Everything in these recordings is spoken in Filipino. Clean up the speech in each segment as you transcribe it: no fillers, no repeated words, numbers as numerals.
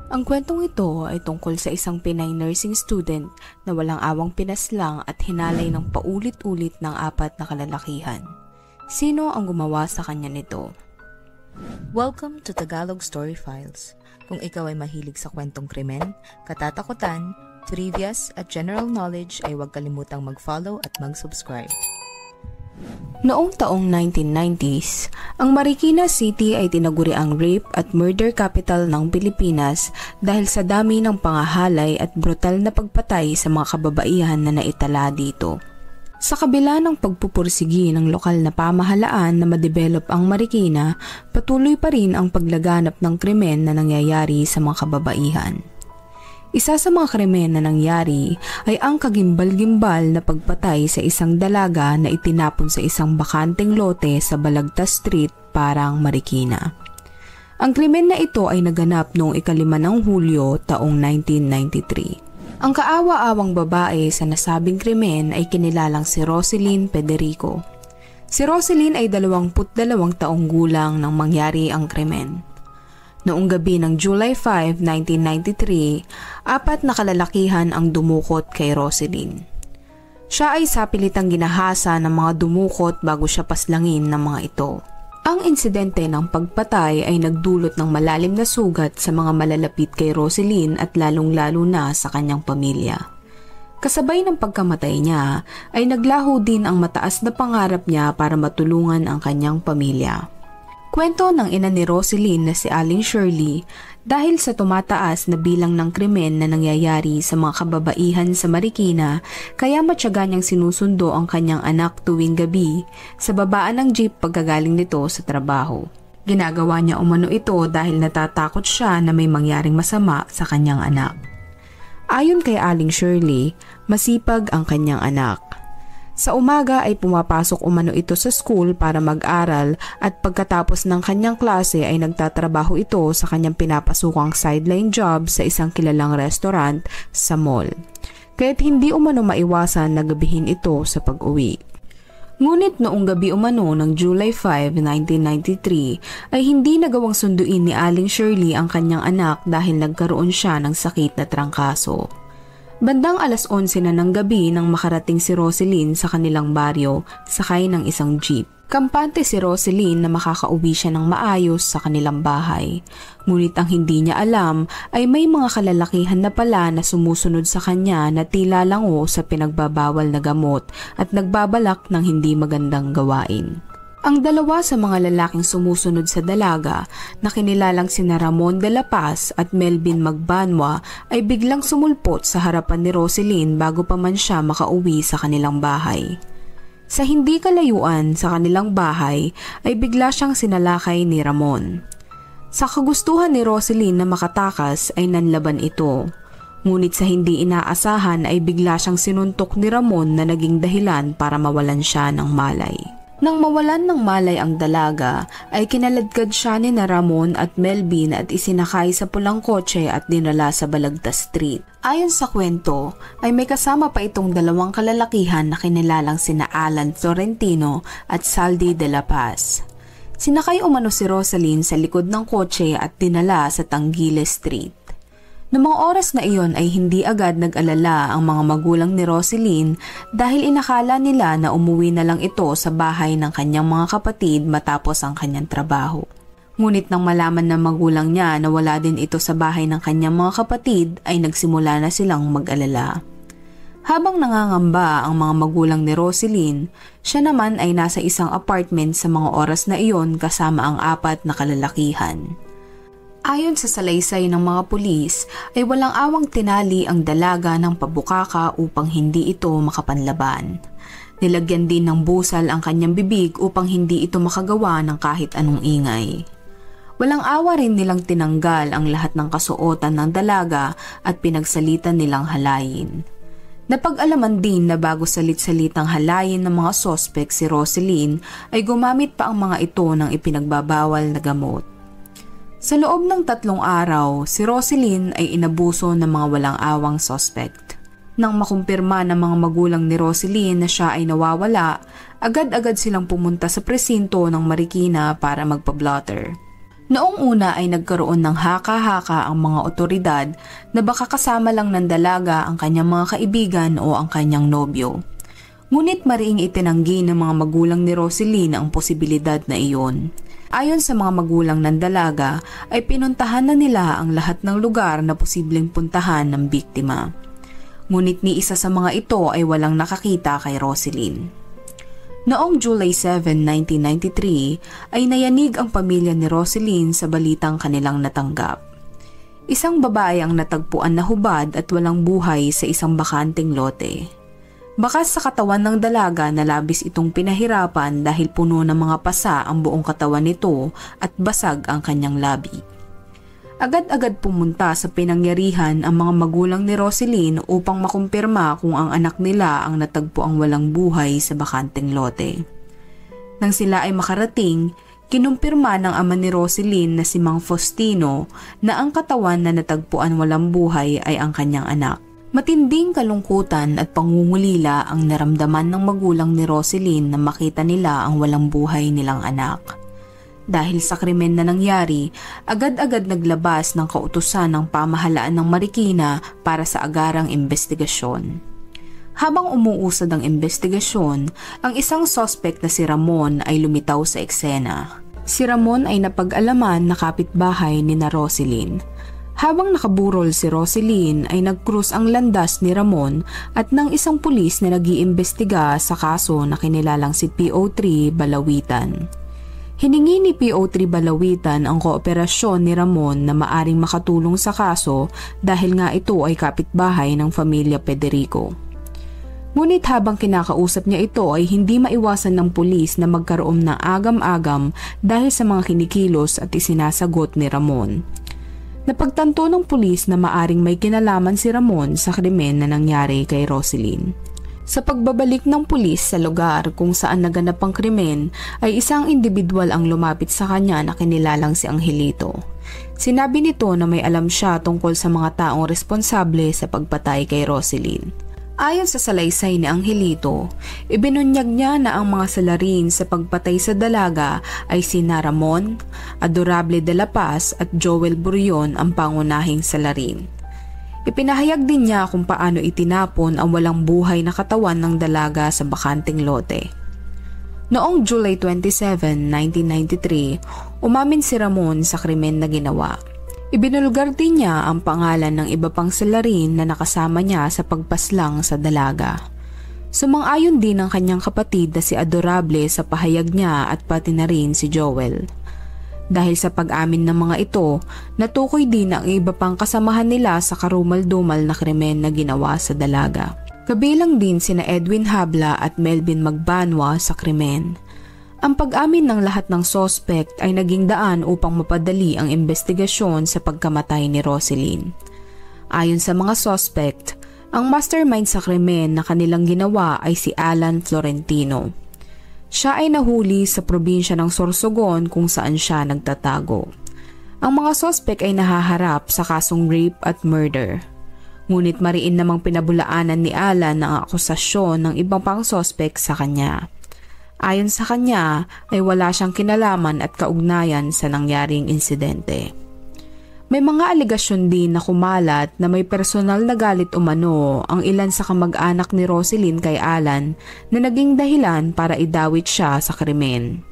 Ang kwentong ito ay tungkol sa isang Pinay nursing student na walang awang pinaslang at hinalay ng paulit-ulit ng 4 na kalalakihan. Sino ang gumawa sa kanya nito? Welcome to Tagalog Story Files. Kung ikaw ay mahilig sa kwentong krimen, katatakutan, trivias at general knowledge ay huwag kalimutang mag-follow at mag-subscribe. Noong taong 1990s, ang Marikina City ay tinaguri ang rape at murder capital ng Pilipinas dahil sa dami ng pangahalay at brutal na pagpatay sa mga kababaihan na naitala dito. Sa kabila ng pagpupursigi ng lokal na pamahalaan na ma-develop ang Marikina, patuloy pa rin ang paglaganap ng krimen na nangyayari sa mga kababaihan. Isa sa mga krimen na nangyari ay ang kagimbal-gimbal na pagpatay sa isang dalaga na itinapon sa isang bakanteng lote sa Balagtas Street, Parang, Marikina. Ang krimen na ito ay naganap noong 5 ng Hulyo taong 1993. Ang kaawa-awang babae sa nasabing krimen ay kinilalang si Roselyn Federico. Si Roselyn ay 22 taong gulang nang mangyari ang krimen. Noong gabi ng July 5, 1993, 4 na kalalakihan ang dumukot kay Roselyn. Siya ay sapilitang ginahasa ng mga dumukot bago siya paslangin ng mga ito. Ang insidente ng pagpatay ay nagdulot ng malalim na sugat sa mga malalapit kay Roselyn at lalong-lalo na sa kanyang pamilya. Kasabay ng pagkamatay niya ay naglaho din ang mataas na pangarap niya para matulungan ang kanyang pamilya. Kwento ng ina ni Roselyn na si Aling Shirley, dahil sa tumataas na bilang ng krimen na nangyayari sa mga kababaihan sa Marikina, kaya matyaga niyang sinusundo ang kanyang anak tuwing gabi sa babaan ng jeep pagkagaling nito sa trabaho. Ginagawa niya umano ito dahil natatakot siya na may mangyaring masama sa kanyang anak. Ayon kay Aling Shirley, masipag ang kanyang anak. Sa umaga ay pumapasok umano ito sa school para mag-aral at pagkatapos ng kanyang klase ay nagtatrabaho ito sa kanyang pinapasukang sideline job sa isang kilalang restaurant sa mall. Kaya't hindi umano maiwasan na gabihin ito sa pag-uwi. Ngunit noong gabi umano ng July 5, 1993 ay hindi nagawang sunduin ni Aling Shirley ang kanyang anak dahil nagkaroon siya ng sakit na trangkaso. Bandang 11:00 na ng gabi nang makarating si Roselyn sa kanilang baryo, sakay ng isang jeep. Kampante si Roselyn na makakauwi siya ng maayos sa kanilang bahay. Ngunit ang hindi niya alam ay may mga kalalakihan na pala na sumusunod sa kanya na tila lango sa pinagbabawal na gamot at nagbabalak ng hindi magandang gawain. Ang dalawa sa mga lalaking sumusunod sa dalaga na kinilalang sina Ramon de la Paz at Melvin Magbanwa ay biglang sumulpot sa harapan ni Roselyn bago pa man siya makauwi sa kanilang bahay. Sa hindi kalayuan sa kanilang bahay ay bigla siyang sinalakay ni Ramon. Sa kagustuhan ni Roselyn na makatakas ay nanlaban ito. Ngunit sa hindi inaasahan ay bigla siyang sinuntok ni Ramon na naging dahilan para mawalan siya ng malay. Nang mawalan ng malay ang dalaga, ay kinaladkad siya ni na Ramon at Melvin at isinakay sa pulang kotse at dinala sa Balagtas Street. Ayon sa kwento, ay may kasama pa itong 2 kalalakihan na kinilalang sina Alan Florentino at Saldi de la Paz. Sinakay umano si Roselyn sa likod ng kotse at dinala sa Tangiles Street. Noong mga oras na iyon ay hindi agad nag-alala ang mga magulang ni Roselyn dahil inakala nila na umuwi na lang ito sa bahay ng kanyang mga kapatid matapos ang kanyang trabaho. Ngunit nang malaman ng magulang niya na wala din ito sa bahay ng kanyang mga kapatid ay nagsimula na silang mag-alala. Habang nangangamba ang mga magulang ni Roselyn, siya naman ay nasa isang apartment sa mga oras na iyon kasama ang 4 na kalalakihan. Ayon sa salaysay ng mga pulis ay walang awang tinali ang dalaga ng pabukaka upang hindi ito makapanlaban. Nilagyan din ng busal ang kanyang bibig upang hindi ito makagawa ng kahit anong ingay. Walang awa rin nilang tinanggal ang lahat ng kasuotan ng dalaga at pinagsalitan nilang halayin. Napag-alaman din na bago salit-salitang halayin ng mga sospek si Roselyn ay gumamit pa ang mga ito ng ipinagbabawal na gamot. Sa loob ng 3 araw, si Roselyn ay inabuso ng mga walang awang suspect. Nang makumpirma ng mga magulang ni Roselyn na siya ay nawawala, agad-agad silang pumunta sa presinto ng Marikina para magpa-blotter. Noong una ay nagkaroon ng haka-haka ang mga otoridad na baka kasama lang ng dalaga ang kanyang mga kaibigan o ang kanyang nobyo. Ngunit mariing itinanggi ng mga magulang ni Roselyn ang posibilidad na iyon. Ayon sa mga magulang ng dalaga ay pinuntahan na nila ang lahat ng lugar na posibleng puntahan ng biktima. Ngunit ni isa sa mga ito ay walang nakakita kay Roselyn. Noong July 7, 1993 ay nayanig ang pamilya ni Roselyn sa balitang kanilang natanggap. Isang babae ang natagpuan na hubad at walang buhay sa isang bakanting lote. Bakas sa katawan ng dalaga na labis itong pinahirapan dahil puno ng mga pasa ang buong katawan nito at basag ang kanyang labi. Agad-agad pumunta sa pinangyarihan ang mga magulang ni Roselyn upang makumpirma kung ang anak nila ang natagpo ang walang buhay sa bakanting lote. Nang sila ay makarating, kinumpirma ng ama ni Roselyn na si Mang Faustino na ang katawan na natagpuan walang buhay ay ang kanyang anak. Matinding kalungkutan at pangungulila ang naramdaman ng magulang ni Roselyn na makita nila ang walang buhay nilang anak. Dahil sa krimen na nangyari, agad-agad naglabas ng kautusan ng pamahalaan ng Marikina para sa agarang investigasyon. Habang umuusad ang investigasyon, ang isang suspect na si Ramon ay lumitaw sa eksena. Si Ramon ay napag-alaman na kapitbahay ni na Roselyn. Habang nakaburol si Roselyn ay nag-cruise ang landas ni Ramon at ng isang pulis na nag-iimbestiga sa kaso na kinilalang si PO3 Balawitan. Hiningi ni PO3 Balawitan ang kooperasyon ni Ramon na maaring makatulong sa kaso dahil nga ito ay kapitbahay ng pamilya Federico. Ngunit habang kinakausap niya ito ay hindi maiwasan ng pulis na magkaroon ng agam-agam dahil sa mga kinikilos at isinasagot ni Ramon. Napagtanto ng pulis na maaring may kinalaman si Ramon sa krimen na nangyari kay Roselyn. Sa pagbabalik ng pulis sa lugar kung saan naganap ang krimen ay isang individual ang lumapit sa kanya na kinilalang si Angelito. Sinabi nito na may alam siya tungkol sa mga taong responsable sa pagpatay kay Roselyn. Ayon sa salaysay ni Angelito, ibinunyag niya na ang mga salarin sa pagpatay sa dalaga ay sina Ramon, Adorable de la Paz at Joel Burion ang pangunahing salarin. Ipinahayag din niya kung paano itinapon ang walang buhay na katawan ng dalaga sa bakanting lote. Noong July 27, 1993, umamin si Ramon sa krimen na ginawa. Ibinulgar din niya ang pangalan ng iba pang salarin na nakasama niya sa pagpaslang sa dalaga. Sumang-ayon din ang kanyang kapatid na si Adorable sa pahayag niya at pati na rin si Joel. Dahil sa pag-amin ng mga ito, natukoy din ang iba pang kasamahan nila sa karumal-dumal na krimen na ginawa sa dalaga. Kabilang din sina Edwin Habla at Melvin Magbanwa sa krimen. Ang pag-amin ng lahat ng suspect ay naging daan upang mapadali ang investigasyon sa pagkamatay ni Roselyn. Ayon sa mga suspect, ang mastermind sa krimen na kanilang ginawa ay si Alan Florentino. Siya ay nahuli sa probinsya ng Sorsogon kung saan siya nagtatago. Ang mga suspect ay nahaharap sa kasong rape at murder. Ngunit mariin namang pinabulaanan ni Alan ang akusasyon ng ibang pang suspect sa kanya. Ayon sa kanya ay wala siyang kinalaman at kaugnayan sa nangyaring insidente. May mga aligasyon din na kumalat na may personal na galit umano ang ilan sa kamag-anak ni Roselyn kay Alan na naging dahilan para idawit siya sa krimen.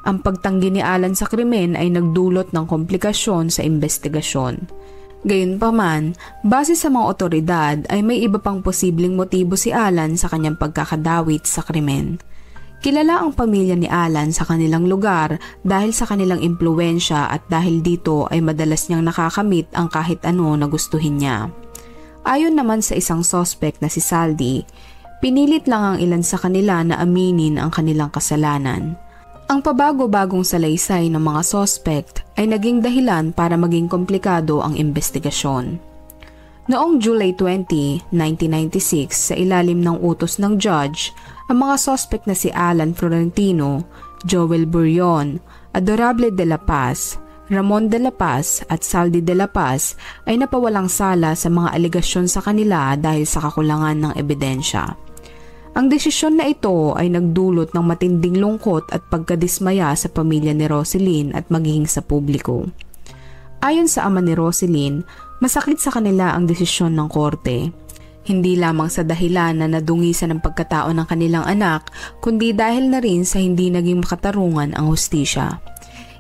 Ang pagtanggi ni Alan sa krimen ay nagdulot ng komplikasyon sa investigasyon. Gayunpaman, base sa mga otoridad ay may iba pang posibleng motibo si Alan sa kanyang pagkakadawit sa krimen. Kilala ang pamilya ni Alan sa kanilang lugar dahil sa kanilang impluwensya at dahil dito ay madalas niyang nakakamit ang kahit ano na gustuhin niya. Ayon naman sa isang suspect na si Saldi, pinilit lang ang ilan sa kanila na aminin ang kanilang kasalanan. Ang pabago-bagong salaysay ng mga suspect ay naging dahilan para maging komplikado ang investigasyon. Noong July 20, 1996 sa ilalim ng utos ng judge, ang mga suspect na si Alan Florentino, Joel Burion, Adorable de la Paz, Ramon de la Paz at Saldi de la Paz ay napawalang sala sa mga aligasyon sa kanila dahil sa kakulangan ng ebidensya. Ang desisyon na ito ay nagdulot ng matinding lungkot at pagkadismaya sa pamilya ni Roselyn at maging sa publiko. Ayon sa ama ni Roselyn, masakit sa kanila ang desisyon ng korte. Hindi lamang sa dahilan na nadungisan ang pagkatao ng kanilang anak, kundi dahil na rin sa hindi naging makatarungan ang hustisya.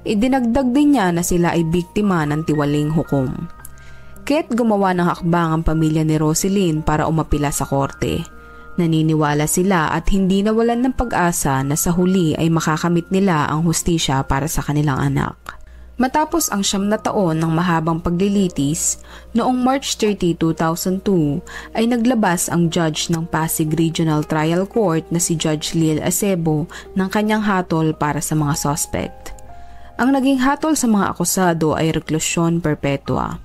Idinagdag din niya na sila ay biktima ng tiwaling hukom. Kaya't gumawa ng hakbang ang pamilya ni Roselyn para umapila sa korte. Naniniwala sila at hindi nawalan ng pag-asa na sa huli ay makakamit nila ang hustisya para sa kanilang anak. Matapos ang 9 na taon ng mahabang paglilitis, noong March 30, 2002 ay naglabas ang judge ng Pasig Regional Trial Court na si Judge Lil Acebo ng kanyang hatol para sa mga suspect. Ang naging hatol sa mga akusado ay reklusyon perpetua.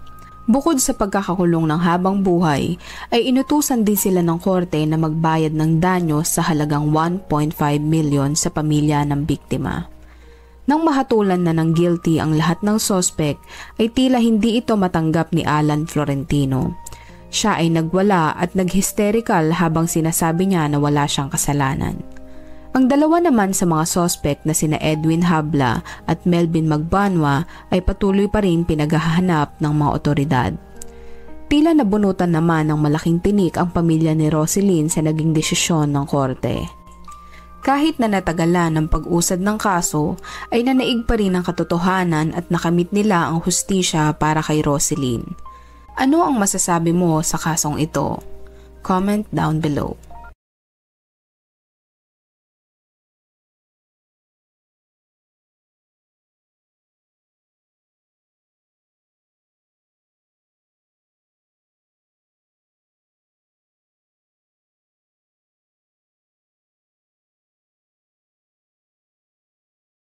Bukod sa pagkakakulong ng habang buhay, ay inutusan din sila ng korte na magbayad ng danyo sa halagang 1.5 million sa pamilya ng biktima. Nang mahatulan na ng guilty ang lahat ng suspect, ay tila hindi ito matanggap ni Alan Florentino. Siya ay nagwala at nag-hysterical habang sinasabi niya na wala siyang kasalanan. Ang dalawa naman sa mga suspect na sina Edwin Habla at Melvin Magbanwa ay patuloy pa rin pinaghahanap ng mga otoridad. Tila nabunutan naman ng malaking tinik ang pamilya ni Roselyn sa naging desisyon ng korte. Kahit na natagalan ang pag-usad ng kaso, ay nanaig pa rin ang katotohanan at nakamit nila ang hustisya para kay Roselyn. Ano ang masasabi mo sa kasong ito? Comment down below.